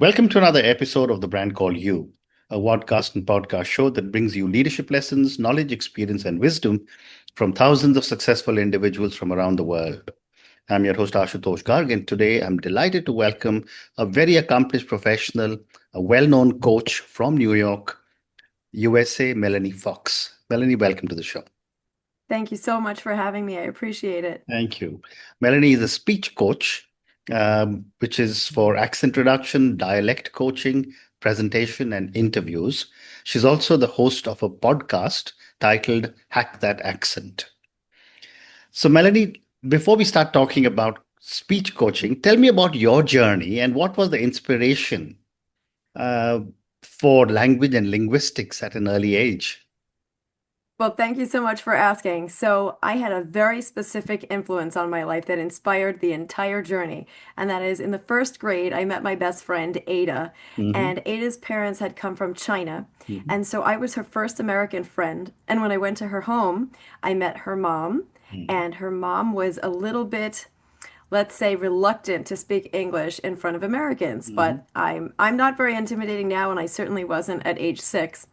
Welcome to another episode of The Brand Called You, a podcast and podcast show that brings you leadership lessons, knowledge, experience, and wisdom from thousands of successful individuals from around the world. I'm your host, Ashutosh Garg, and today I'm delighted to welcome a very accomplished professional, a well known coach from New York, USA, Melanie Fox. Melanie, welcome to the show. Thank you so much for having me. I appreciate it. Thank you. Melanie is a speech coach, which is for accent reduction, dialect coaching, presentation, and interviews. She's also the host of a podcast titled Hack That Accent. So, Melanie, before we start talking about speech coaching, tell me about your journey and what was the inspiration uh, for language and linguistics at an early age? Well, thank you so much for asking. So, I had a very specific influence on my life that inspired the entire journey. And that is in the first grade, I met my best friend, Ada. Hmm. And Ada's parents had come from China. And so I was her first American friend. And when I went to her home, I met her mom. Hmm. And her mom was a little bit, let's say, reluctant to speak English in front of Americans. Hmm. But I'm not very intimidating now, and I certainly wasn't at age 6.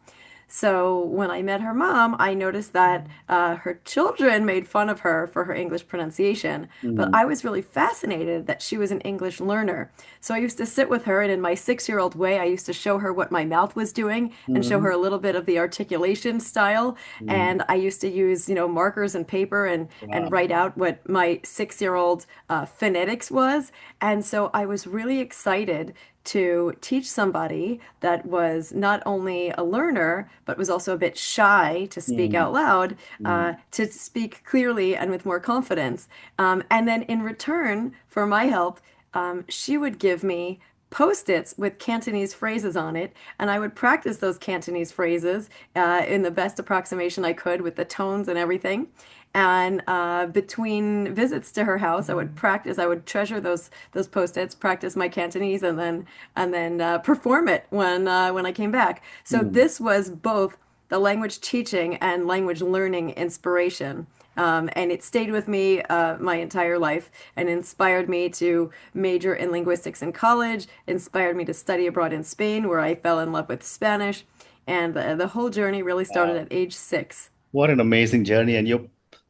So when I met her mom, I noticed that her children made fun of her for her English pronunciation, but Hmm. I was really fascinated that she was an English learner. So I used to sit with her, and in my 6-year-old way, I used to show her what my mouth was doing and show her Hmm. a little bit of the articulation style. Hmm. And I used to use, markers and paper and Wow. write out what my 6-year-old phonetics was. And so I was really excited to teach somebody that was not only a learner, but was also a bit shy to speak Hmm. out loud, Hmm. to speak clearly and with more confidence. And then in return for my help, she would give me Post-its with Cantonese phrases on it, and I would practice those Cantonese phrases in the best approximation I could with the tones and everything. And between visits to her house, I would practice. I would treasure those Post-its, practice my Cantonese, and then perform it when I came back. So Hmm. this was both the language teaching and language learning inspiration. And it stayed with me my entire life and inspired me to major in linguistics in college, inspired me to study abroad in Spain, where I fell in love with Spanish. And the whole journey really started Wow. at age 6. What an amazing journey. And you're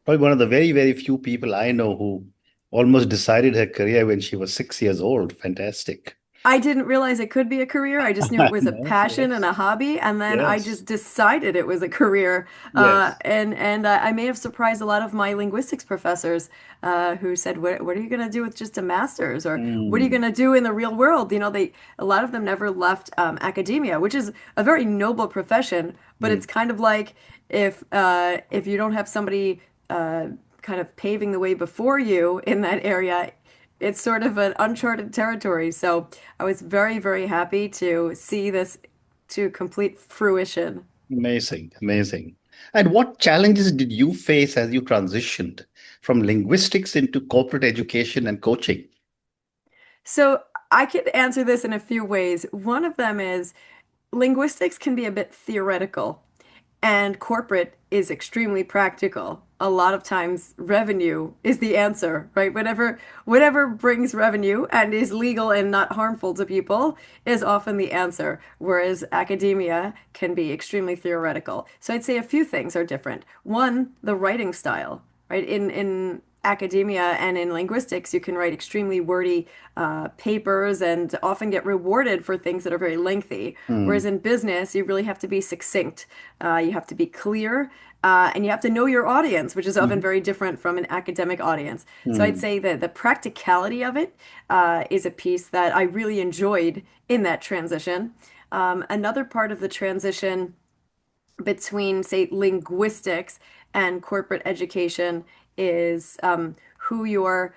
probably one of the very, very few people I know who almost decided her career when she was 6 years old. Fantastic. I didn't realize it could be a career. I just knew it was a No, passion and yes, a hobby, and then I yes, just decided it was a career. yes. And I may have surprised a lot of my linguistics professors who said, "What are you going to do with just a master's, or what are you Mm, going to do in the real world?" A lot of them never left academia, which is a very noble profession, but mm. it's kind of like if you don't have somebody kind of paving the way before you in that area, it's sort of an uncharted territory. So I was very, very happy to see this to complete fruition. Amazing, amazing. And what challenges did you face as you transitioned from linguistics into corporate education and coaching? So I could answer this in a few ways. One of them is linguistics can be a bit theoretical, and corporate is extremely practical. A lot of times revenue is the answer, right? Whatever brings revenue and is legal and not harmful to people is often the answer, whereas academia can be extremely theoretical. So I'd say a few things are different. One, the writing style, right? In academia and in linguistics, you can write extremely wordy papers and often get rewarded for things that are very lengthy. Whereas Mm, in business, you really have to be succinct. You have to be clear, and you have to know your audience, which is often mhm, very different from an academic audience. So I'd mm, say that the practicality of it is a piece that I really enjoyed in that transition. Another part of the transition between, say, linguistics and corporate education is who your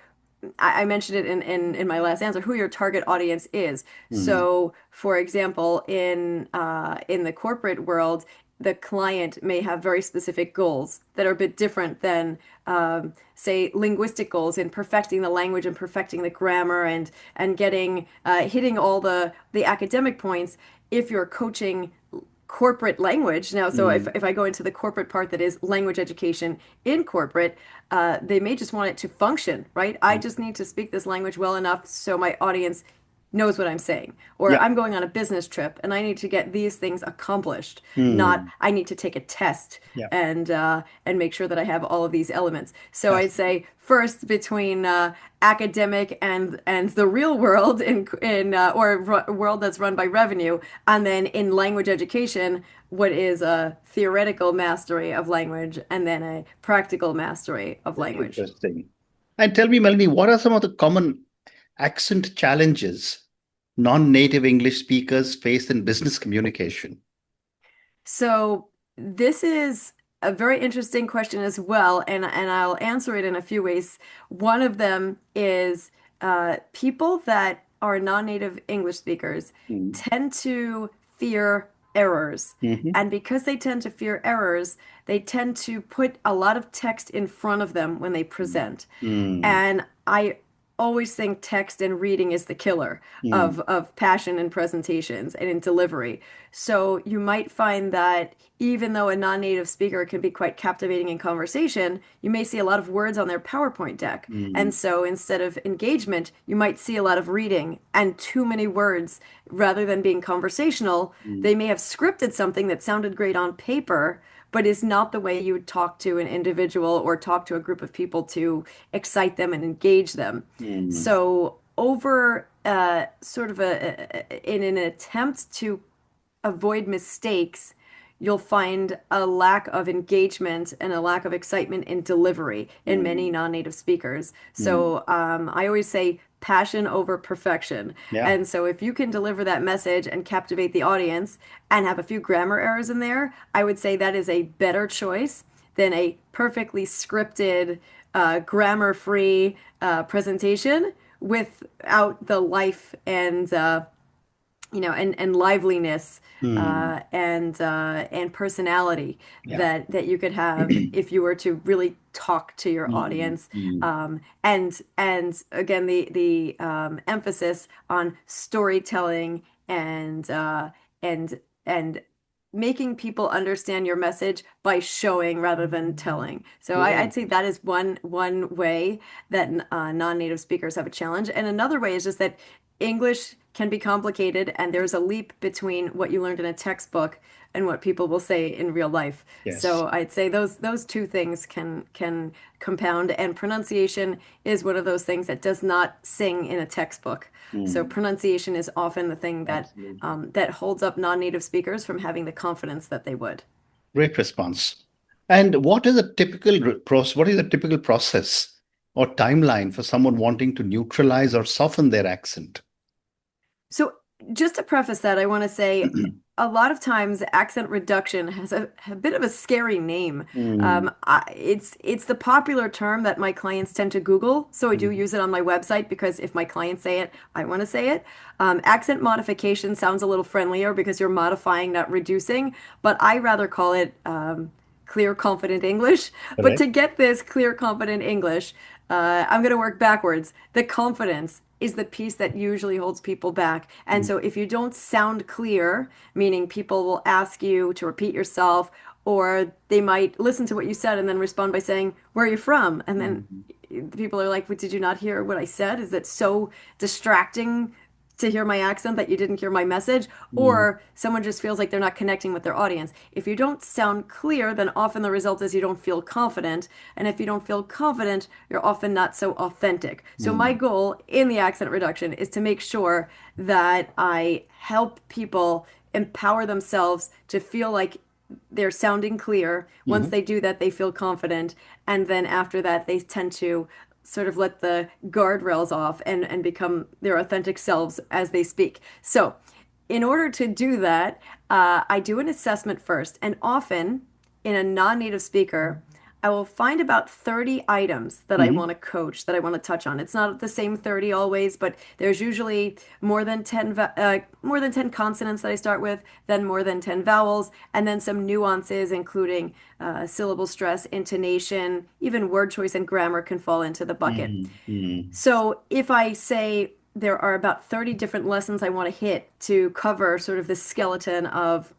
I mentioned it in my last answer, who your target audience is. mm, So, for example, in the corporate world, the client may have very specific goals that are a bit different than, say, linguistic goals in perfecting the language and perfecting the grammar and getting hitting all the academic points. If you're coaching corporate language. Now, so if, mm, if I go into the corporate part that is language education in corporate, they may just want it to function, right? I just need to speak this language well enough so my audience knows what I'm saying. Or Yeah. I'm going on a business trip and I need to get these things accomplished, not Hmm. I need to take a test Yeah. and make sure that I have all of these elements. So I'd Absolutely. say first between academic and the real world in world that's run by revenue, and then in language education, what is a theoretical mastery of language and then a practical mastery of Very language. interesting. And tell me, Melanie, what are some of the common accent challenges non-native English speakers face in business communication? So this is a very interesting question as well, and I'll answer it in a few ways. One of them is people that are non-native English speakers Mm. tend to fear errors. Hmm. And because they tend to fear errors, they tend to put a lot of text in front of them when they present. Mm. And I always think text and reading is the killer Mm. of passion in presentations and in delivery. So you might find that even though a non-native speaker can be quite captivating in conversation, you may see a lot of words on their PowerPoint deck. Mm. And so instead of engagement, you might see a lot of reading and too many words rather than being conversational. Mm. They may have scripted something that sounded great on paper, but is not the way you would talk to an individual or talk to a group of people to excite them and engage them. Mm. So over in an attempt to avoid mistakes, you'll find a lack of engagement and a lack of excitement in delivery in many Mm. non-native speakers. Mm. So I always say passion over perfection. Yeah. And so if you can deliver that message and captivate the audience and have a few grammar errors in there, I would say that is a better choice than a perfectly scripted, grammar-free presentation without the life and liveliness Mm. and personality Yeah. that you could have if you were to really talk to your Mm. audience. Mm. And again, the emphasis on storytelling and and making people understand your message by showing rather than telling. So Great. I'd say that is one way that non-native speakers have a challenge, and another way is just that English can be complicated, and there's a leap between what you learned in a textbook and what people will say in real life. Yes. So I'd say those two things can compound, and pronunciation is one of those things that does not sing in a textbook. So Mm. pronunciation is often the thing Absolutely. that holds up non-native speakers from having the confidence that they would. Great response. And what is the typical process or timeline for someone wanting to neutralize or soften their accent? So, just to preface that, I want to say a lot of times accent reduction has a bit of a scary name. Mm. It's the popular term that my clients tend to Google, so I do Mm. use it on my website because if my clients say it, I want to say it. Accent modification sounds a little friendlier because you're modifying, not reducing, but I rather call it clear, confident English. But Correct. to get this clear, confident English, I'm going to work backwards. The confidence is the piece that usually holds people back. And Mm. so if you don't sound clear, meaning people will ask you to repeat yourself, or they might listen to what you said and then respond by saying, "Where are you from?" And then Mm. people are like, "What, did you not hear what I said? Is it so distracting to hear my accent that you didn't hear my message?" Mm. Or someone just feels like they're not connecting with their audience. If you don't sound clear, then often the result is you don't feel confident. And if you don't feel confident, you're often not so authentic. So my Mm. goal in the accent reduction is to make sure that I help people empower themselves to feel like they're sounding clear. Once Mhm. they do that, they feel confident. And then after that, they tend to sort of let the guardrails off and become their authentic selves as they speak. So, in order to do that, I do an assessment first. And often, in a non native speaker, I will find about 30 items that I want Mhm. to coach, that I want to touch on. It's not the same 30 always, but there's usually more than 10 consonants that I start with, then more than 10 vowels, and then some nuances, including syllable stress, intonation, even word choice and grammar can fall into the bucket. Mm. Mm. So if I say there are about 30 different lessons I want to hit to cover sort of the skeleton of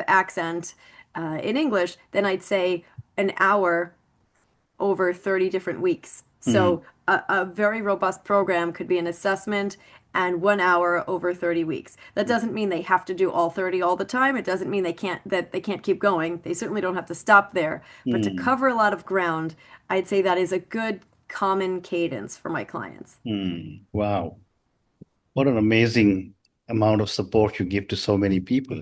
accent in English, then I'd say an hour over 30 different weeks. Mm. So a very robust program could be an assessment and 1 hour over 30 weeks. That doesn't mean they have to do all 30 all the time. It doesn't mean they can't keep going. They certainly don't have to stop there. But to Hmm. cover a lot of ground, I'd say that is a good common cadence for my clients. Hmm. Wow. What an amazing amount of support you give to so many people.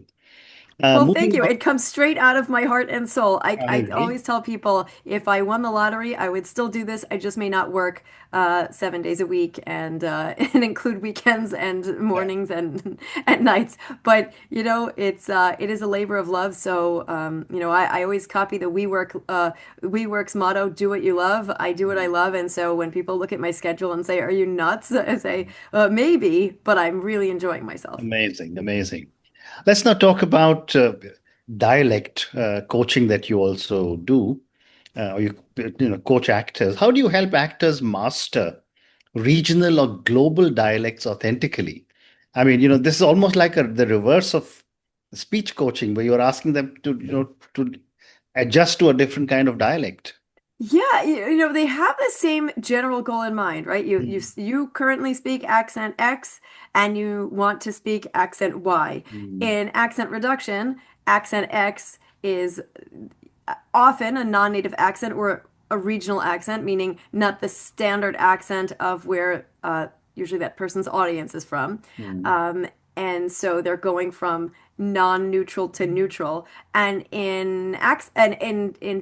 Well, thank Moving you. on, It comes straight out of my heart and soul. I I agree. always tell people if I won the lottery, I would still do this. I just may not work 7 days a week and and include weekends and Yeah. mornings and at nights. But it is a labor of love. So I always copy the WeWork's motto: "Do what you love." I do what I love, and so when people look at my schedule and say, "Are you nuts?" I say, "Maybe," but I'm really enjoying myself. Amazing, amazing. Let's now talk about dialect coaching that you also do. Or you coach actors. How do you help actors master regional or global dialects authentically? I mean, this is almost like the reverse of speech coaching, where you're asking them to adjust to a different kind of dialect. Yeah, they have the same general goal in mind, right? Mm, You currently speak accent X and you want to speak accent Y. mm, In accent reduction, accent X is often a non-native accent or a regional accent, meaning not the standard accent of where usually that person's audience is from. mm, Um, and so they're going from non-neutral to neutral. And in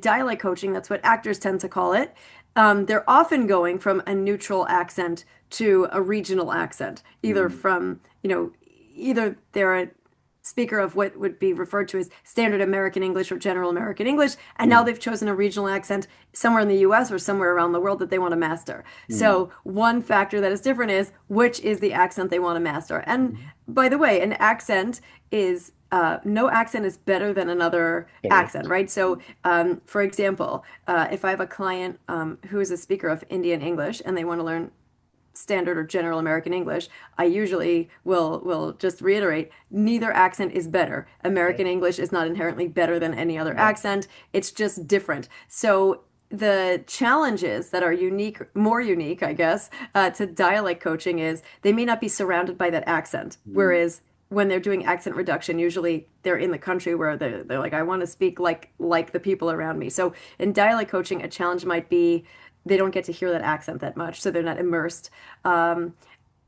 dialect coaching, that's what actors tend to call it. They're often going from a neutral accent to a regional accent, either mm, from, either they're a speaker of what would be referred to as standard American English or general American English, and now mm, they've chosen a regional accent somewhere in the US or somewhere around the world that they want to master. mm, So, one factor that is different is which is the accent they want to master. And mm. by the way, an accent is no accent is better than another accent, Correct. right? So, for example, if I have a client who is a speaker of Indian English and they want to learn standard or general American English, I usually will just reiterate neither accent is better. Okay. American English is not inherently better than any other Yeah. accent. It's just different. So the challenges that are more unique, I guess, to dialect coaching is they may not be surrounded by that accent. Mm, Whereas when they're doing accent reduction, usually they're in the country where they're like, I want to speak like the people around me. So in dialect coaching, a challenge might be they don't get to hear that accent that much, so they're not immersed. Um,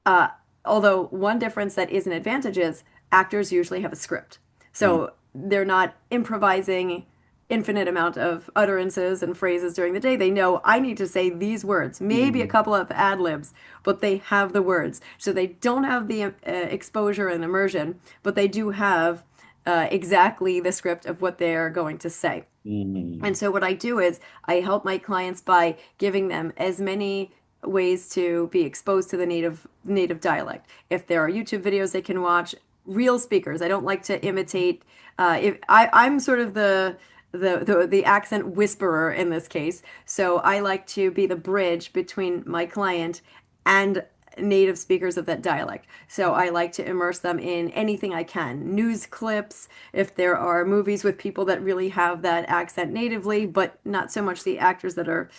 uh, Although one difference that is an advantage is actors usually have a script, mm, so they're not improvising infinite amount of utterances and phrases during the day. They know I need to say these words, maybe a mm, couple of ad libs, but they have the words. So they don't have the exposure and immersion, but they do have exactly the script of what they're going to say. mm. And so what I do is I help my clients by giving them as many ways to be exposed to the native dialect. If there are YouTube videos they can watch, real speakers. I don't like to imitate. If I'm sort of the accent whisperer in this case, so I like to be the bridge between my client and native speakers of that dialect. So I like to immerse them in anything I can. News clips, if there are movies with people that really have that accent natively, but not so much the actors that are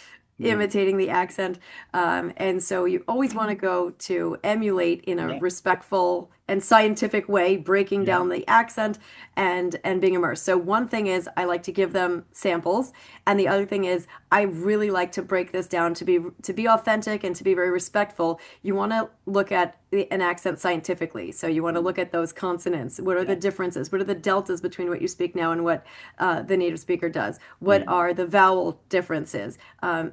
Mm. imitating the accent. And so you always want to go to emulate in a Yeah. respectful and scientific way, breaking Yeah. down the accent and being immersed. So one thing is I like to give them samples, and the other thing is I really like to break this down to be authentic and to be very respectful. You want to look at an accent scientifically. So you want to Mm. look at those consonants. What are the Yeah. differences? What are the deltas between what you speak now and what the native speaker does? What Mm. are the vowel differences?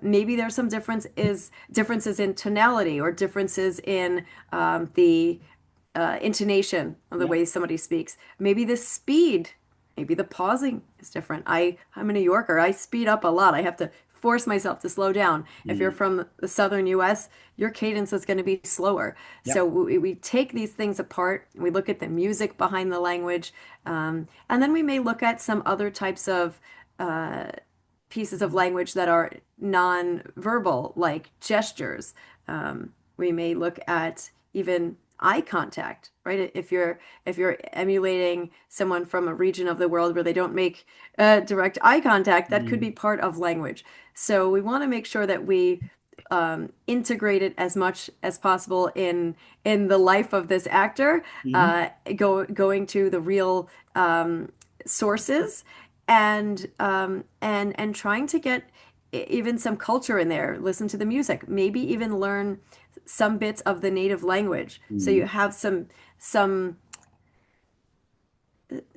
Maybe there's some differences in tonality or differences in the intonation of the Yeah. way somebody speaks. Maybe the speed, maybe the pausing is different. I'm a New Yorker. I speed up a lot. I have to force myself to slow down. If you're Mm. from the southern US, your cadence is going to be slower. Yeah. So we take these things apart. We look at the music behind the language, and then we may look at some other types of pieces of language that are non-verbal, like gestures. We may look at even eye contact, right? If you're emulating someone from a region of the world where they don't make direct eye contact, that could Mm. be part of language. So we want to make sure that we integrate it as much as possible in the life of this actor, Hmm. going to the real sources and trying to get even some culture in there, listen to the music, maybe even learn some bits of the native language. So you Hmm. have some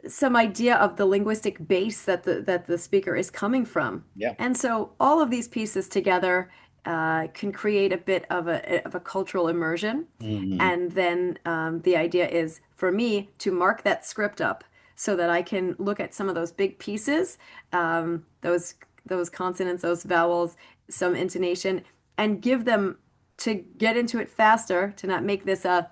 some idea of the linguistic base that the speaker is coming from. Yeah. And so all of these pieces together can create a bit of a cultural immersion. Hmm. And then the idea is for me to mark that script up so that I can look at some of those big pieces, those consonants, those vowels, some intonation, and give them to get into it faster, to not make this a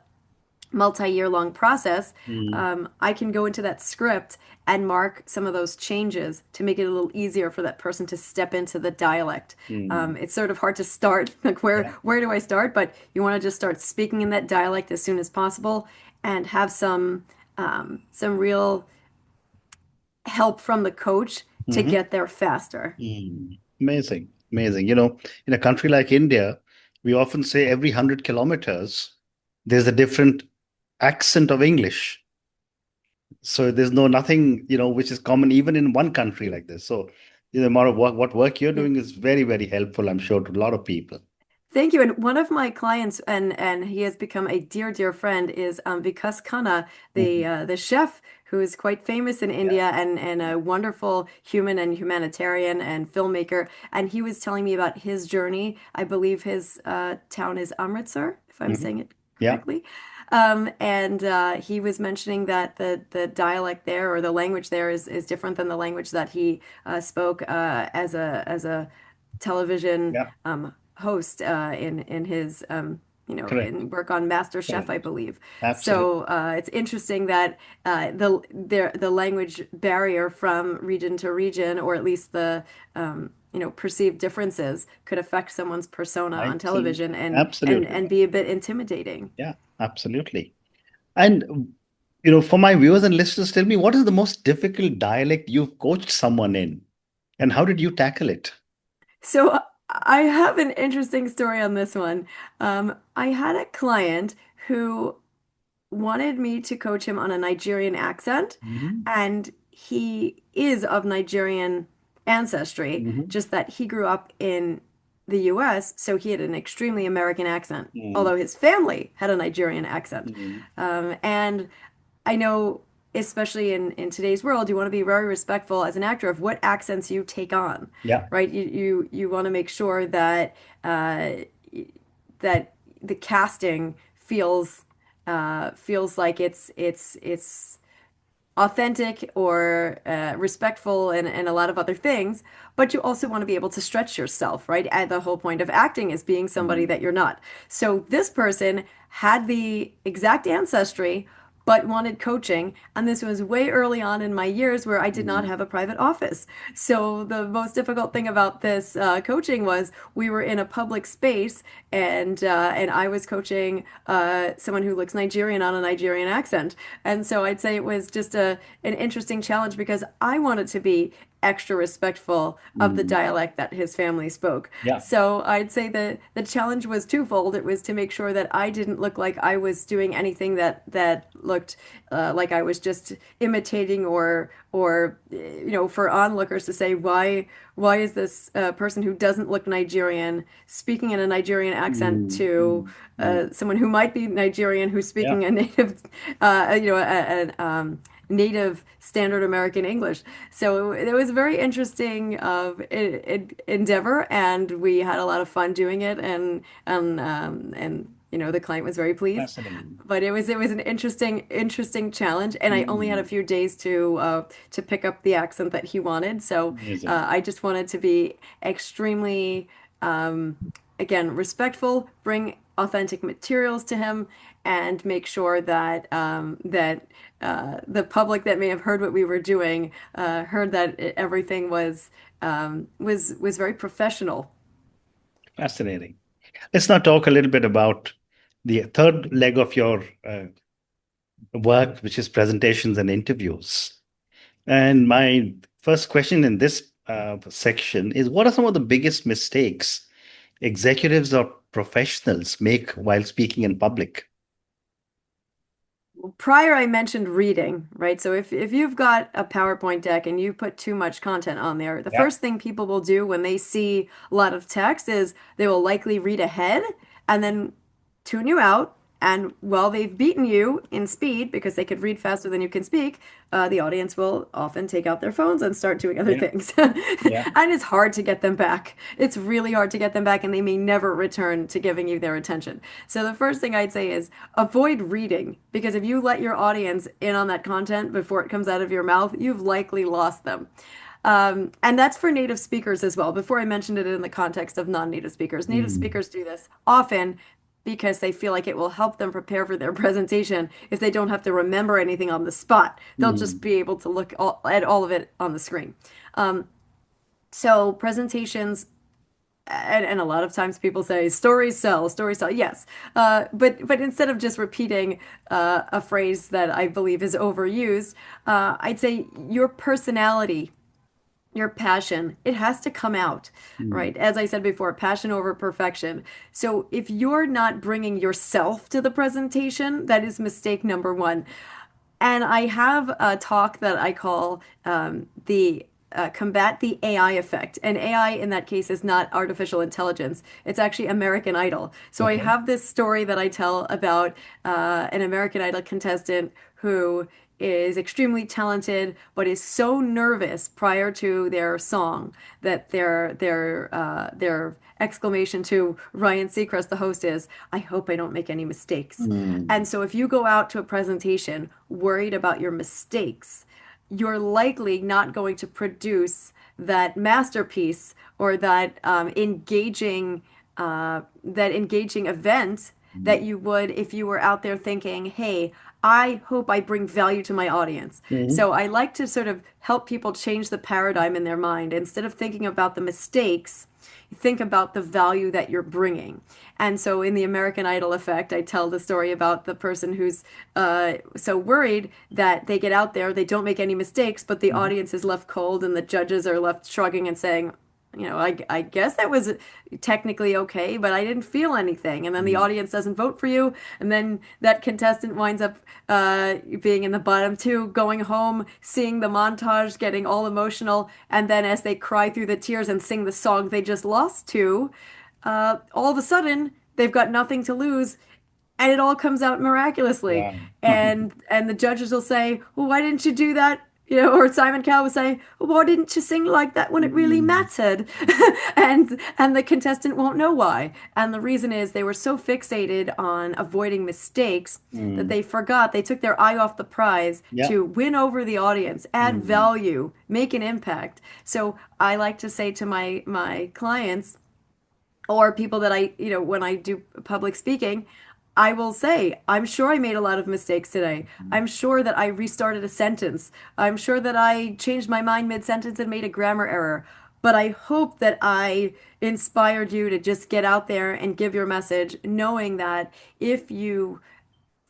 multi-year long process. Hmm. I can go into that script and mark some of those changes to make it a little easier for that person to step into the dialect. Hmm. It's sort of hard to start, like Yeah. where do I start? But you want to just start speaking in that dialect as soon as possible and have some real help from the coach to Hmm. get there faster. Hmm. Amazing. Amazing. In a country like India, we often say every 100 kilometers, there's a different accent of English. So there's nothing, which is common even in one country like this. So the amount of what work you're Yeah. doing is very, very helpful, I'm sure, to a lot of people. Thank you. And one of my clients, and he has become a dear, dear friend, is Vikas Khanna, Mhm. the chef who is quite famous in Yeah. India and a wonderful human and humanitarian and filmmaker. And he was telling me about his journey. I believe his town is Amritsar, if I'm Mhm. saying it Yeah. correctly. And he was mentioning that the dialect there or the language there is different than the language that he spoke as a television Yeah. host in his Correct. in work on Master Chef, I Correct. believe. Absolutely. So it's interesting that the language barrier from region to region, or at least the perceived differences, could affect someone's persona on Absolutely. television Absolutely. and be a bit intimidating. Yeah. Absolutely. And, for my viewers and listeners, tell me what is the most difficult dialect you've coached someone in, and how did you tackle it? So I have an interesting story on this one. I had a client who wanted me to coach him on a Nigerian accent, Hmm. and he is of Nigerian ancestry, Hmm. just that he grew up in the US, so he had an extremely American accent, Hmm. although his family had a Nigerian accent. Hmm. And I know, especially in today's world, you want to be very respectful as an actor of what accents you take on, Yeah. right? You want to make sure that uh, that the casting feels like it's authentic or respectful and a lot of other things, but you also want to be able to stretch yourself, right? And the whole point of acting is being somebody Hmm. that you're not. So this person had the exact ancestry, but wanted coaching. And this was way early on in my years where I did not Hmm. have a private office. So the most difficult thing about this coaching was we were in a public space and I was coaching someone who looks Nigerian on a Nigerian accent. And so I'd say it was just an interesting challenge because I wanted to be extra respectful of the Hmm. dialect that his family spoke. Yeah. So I'd say the challenge was twofold. It was to make sure that I didn't look like I was doing anything that looked like I was just imitating or for onlookers to say why is this person who doesn't look Nigerian speaking in a Nigerian accent Hmm. to Hmm. Hmm. someone who might be Nigerian who's Yeah. speaking a native, native standard American English. So it was a very interesting endeavor, and we had a lot of fun doing it, and the client was very pleased. Fascinating. But it was an interesting challenge, and I only had a Hmm. few days to pick up the accent that he wanted. So Amazing. I just wanted to be extremely again, respectful, bring authentic materials to him, and make sure that the public that may have heard what we were doing heard that everything was very professional. Fascinating. Let's now talk a little bit about the third leg of your work, which is presentations and interviews. And my first question in this section is, what are some of the biggest mistakes executives or professionals make while speaking in public? Prior, I mentioned reading, right? So if you've got a PowerPoint deck and you put too much content on there, the Yeah. first thing people will do when they see a lot of text is they will likely read ahead and then tune you out. And while they've beaten you in speed because they could read faster than you can speak, the audience will often take out their phones and start doing other Yeah. things. Yeah. And it's hard to get them back. It's really hard to get them back, and they may never return to giving you their attention. So the first thing I'd say is avoid reading, because if you let your audience in on that content before it comes out of your mouth, you've likely lost them. And that's for native speakers as well. Before I mentioned it in the context of non-native speakers, native Mm. speakers do this often because they feel like it will help them prepare for their presentation if they don't have to remember anything on the spot. They'll just Mm. be able to look at all of it on the screen. So presentations, and a lot of times people say stories sell, stories sell. Yes, but instead of just repeating a phrase that I believe is overused, I'd say your personality, your passion, it has to come out, Mm. right? As I said before, passion over perfection. So if you're not bringing yourself to the presentation, that is mistake number one. And I have a talk that I call the Combat the AI Effect. And AI in that case is not artificial intelligence, it's actually American Idol. So I Okay. have this story that I tell about an American Idol contestant who is extremely talented, but is so nervous prior to their song that their exclamation to Ryan Seacrest, the host, is, "I hope I don't make any mistakes." Mm. And so if you go out to a presentation worried about your mistakes, you're likely not going to produce that masterpiece or that engaging event that you would if you were out there thinking, "Hey, I hope I bring value to my audience." Mm. So I like to sort of help people change the paradigm in their mind. Instead of thinking about the mistakes, think about the value that you're bringing. And so in the American Idol effect, I tell the story about the person who's so worried that they get out there, they don't make any mistakes, but the Mm. audience is left cold and the judges are left shrugging and saying, I guess that was technically okay, but I didn't feel anything. And then the Mm. audience doesn't vote for you. And then that contestant winds up being in the bottom two, going home, seeing the montage, getting all emotional. And then as they cry through the tears and sing the song they just lost to, all of a sudden they've got nothing to lose, and it all comes out miraculously. Wow. And the judges will say, "Well, why didn't you do that?" Or Simon Cowell would say, "Well, why didn't you sing like that when it really Mm. mattered?" And the contestant won't know why. And the reason is they were so fixated on avoiding mistakes that Mm. they forgot, they took their eye off the prize Yeah. to win over the audience, add Mm. value, make an impact. So I like to say to my clients, or people that when I do public speaking, I will say, "I'm sure I made a lot of mistakes today. I'm sure that I restarted a sentence. I'm sure that I changed my mind mid-sentence and made a grammar error. But I hope that I inspired you to just get out there and give your message, knowing that if you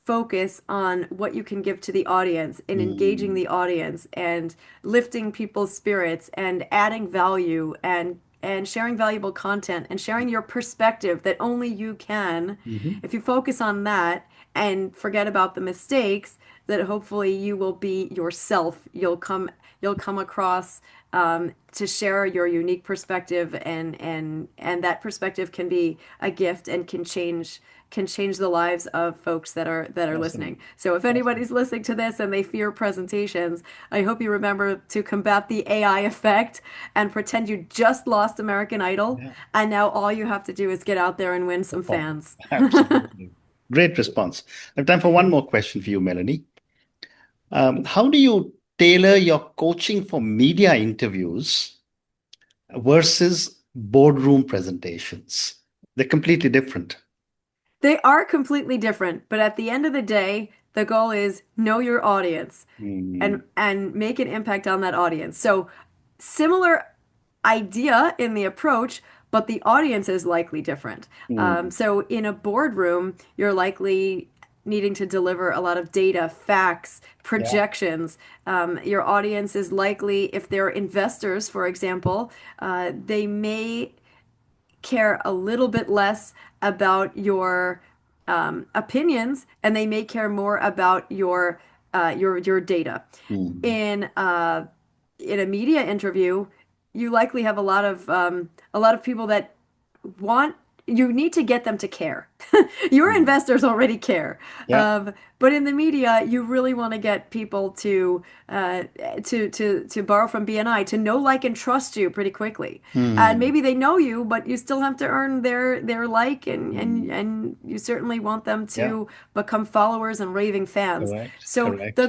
focus on what you can give to the audience and engaging Mm. the audience and lifting people's spirits and adding value and sharing valuable content and sharing your perspective that only you can, Mhm. if you focus on that and forget about the mistakes, that hopefully you will be yourself. You'll come across to share your unique perspective, and that perspective can be a gift and can change the lives of folks that are Awesome. listening. So if Awesome. anybody's listening to this and they fear presentations, I hope you remember to combat the AI effect and pretend you just lost American Idol, Yeah. and now all you have to do is get out there and win some Perform. fans. Absolutely. Great response. I have time for one more question for you, Melanie. How do you tailor your coaching for media interviews versus boardroom presentations? They're completely different. They are completely different, but at the end of the day, the goal is know your audience Mm. and make an impact on that audience. So similar idea in the approach, but the audience is likely different. Mm. So in a boardroom, you're likely needing to deliver a lot of data, facts, Yeah. projections. Your audience is likely, if they're investors, for example, they may care a little bit less about your opinions, and they may care more about your data. Mm. In in a media interview, you likely have a lot of people that want you need to get them to care. Your Mm. investors already care. Yeah. But in the media, you really want to get people to borrow from BNI, to know, like, and trust you pretty quickly. And Mm. maybe they know you, but you still have to earn their like, Mm. and you certainly want them Yeah. to become followers and raving fans. Correct. So Correct.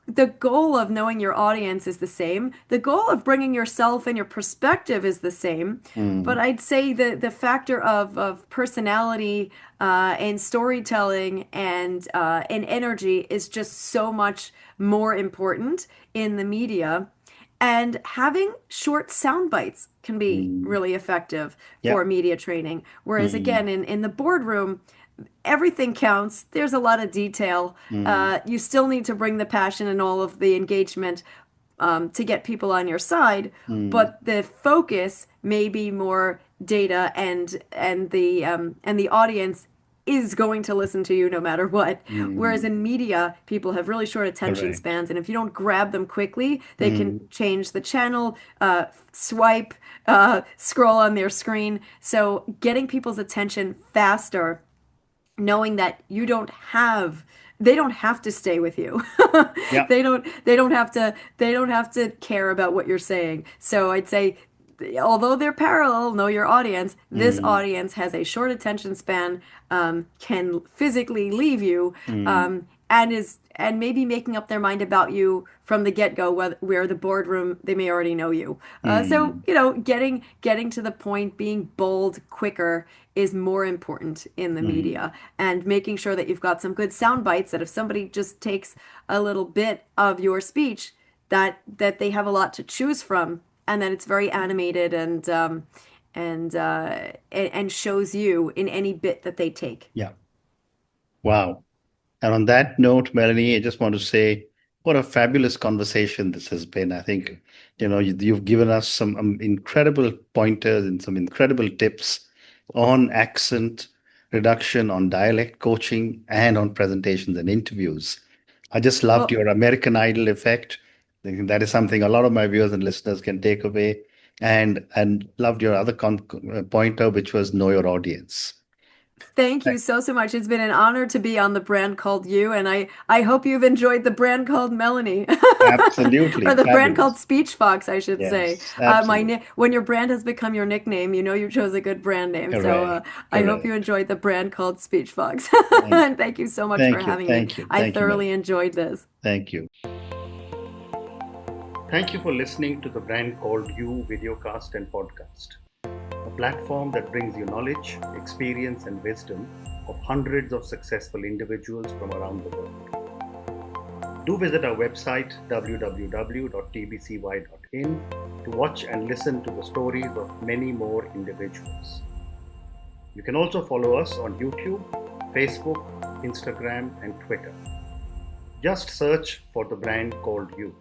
the goal of knowing your audience is the same. The goal of bringing yourself and your perspective is the same. But Mm. I'd say the factor of personality and storytelling and energy is just so much more important in the media. And having short sound bites can be Mm. really effective Yeah. for media training. Whereas Mm. again, in the boardroom, everything counts. There's a lot of detail. Mm. You still need to bring the passion and all of the engagement to get people on your side, Mm. but the focus may be more data, and the audience is going to listen to you no matter what. Whereas Mm. in media, people have really short attention Correct. spans, and if you don't grab them quickly, they can Mm. change the channel, swipe, scroll on their screen. So getting people's attention faster, knowing that they don't have to stay with you. Yeah. They don't have to care about what you're saying. So I'd say, although they're parallel, know your audience. This Mm. audience has a short attention span, can physically leave you, Mm. and maybe making up their mind about you from the get-go, where the boardroom, they may already know you. So Mm. getting to the point, being bold quicker is more important in the Mm. media, and making sure that you've got some good sound bites, that if somebody just takes a little bit of your speech, that they have a lot to choose from, and that it's very animated and shows you in any bit that they take. Yeah. Wow. And on that note, Melanie, I just want to say what a fabulous conversation this has been. I think, you've given us some incredible pointers and some incredible tips on accent reduction, on dialect coaching, and on presentations and interviews. I just loved Well, your American Idol effect. I think that is something a lot of my viewers and listeners can take away. And loved your other pointer, which was know your audience. thank you so much. It's been an honor to be on the brand called you, and I hope you've enjoyed the brand called Melanie, or Absolutely the brand called fabulous. Speech Fox, I should say. Yes, absolutely. When your brand has become your nickname, you know you chose a good brand name. So Correct. I hope you Correct. enjoyed the brand called Speech Fox, Thank and thank you so much for thank you. having me. Thank you. I Thank you, thoroughly Melanie. enjoyed this. Thank you. Thank you for listening to the Brand Called You videocast and podcast, a platform that brings you knowledge, experience, and wisdom of hundreds of successful individuals from around the world. Do visit our website www.tbcy.in to watch and listen to the stories of many more individuals. You can also follow us on YouTube, Facebook, Instagram, and Twitter. Just search for the brand called You.